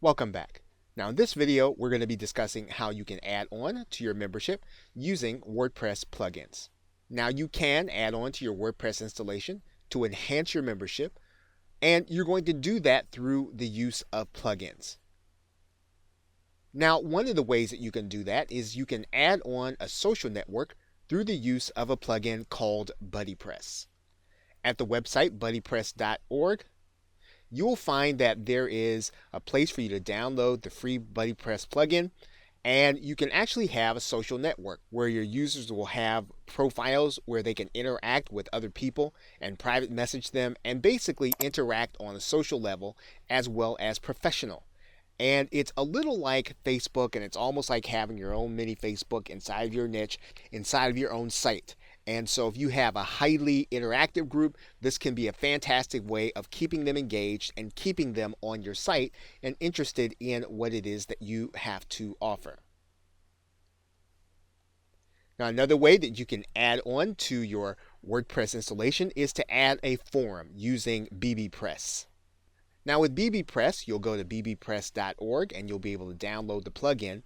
Welcome back. Now in this video, we're going to be discussing how you can add on to your membership using WordPress plugins. Now you can add on to your WordPress installation to enhance your membership, and you're going to do that through the use of plugins. Now, one of the ways that you can do that is you can add on a social network through the use of a plugin called BuddyPress. At the website buddypress.org, you will find that there is a place for you to download the free BuddyPress plugin, and you can actually have a social network where your users will have profiles where they can interact with other people and private message them and basically interact on a social level as well as professional. And it's a little like Facebook, and it's almost like having your own mini Facebook inside of your niche, inside of your own site. And so if you have a highly interactive group, this can be a fantastic way of keeping them engaged and keeping them on your site and interested in what it is that you have to offer. Now, another way that you can add on to your WordPress installation is to add a forum using bbPress. Now with bbPress, you'll go to bbpress.org and you'll be able to download the plugin.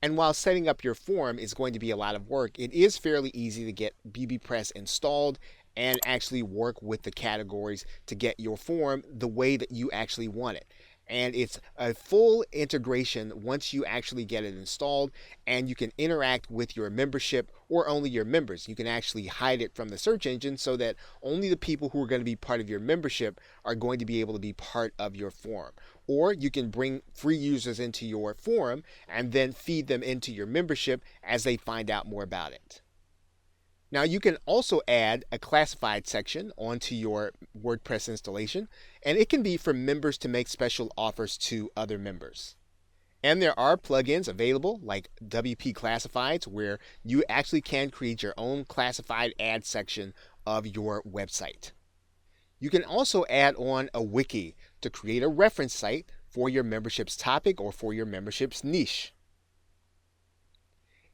And while setting up your forum is going to be a lot of work, it is fairly easy to get bbPress installed and actually work with the categories to get your forum the way that you actually want it. And it's a full integration once you actually get it installed, and you can interact with your membership or only your members. You can actually hide it from the search engine so that only the people who are going to be part of your membership are going to be able to be part of your forum. Or you can bring free users into your forum and then feed them into your membership as they find out more about it. Now you can also add a classified section onto your WordPress installation, and it can be for members to make special offers to other members. And there are plugins available like WP Classifieds where you actually can create your own classified ad section of your website. You can also add on a wiki to create a reference site for your membership's topic or for your membership's niche.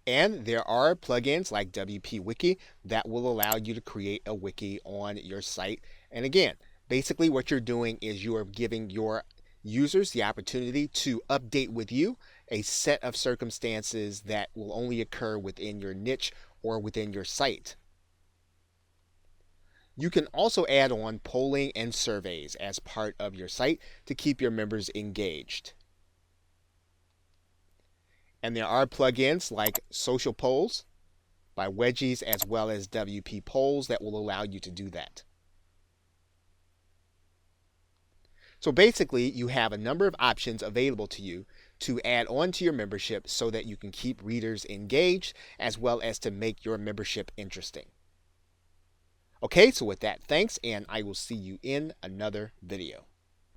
And there are plugins like WP Wiki that will allow you to create a wiki on your site. And again, basically what you're doing is you are giving your users the opportunity to update with you a set of circumstances that will only occur within your niche or within your site. You can also add on polling and surveys as part of your site to keep your members engaged. And there are plugins like Social Polls by Wedgies as well as WP Polls that will allow you to do that. So basically, you have a number of options available to you to add on to your membership so that you can keep readers engaged as well as to make your membership interesting. Okay, so with that, thanks, and I will see you in another video.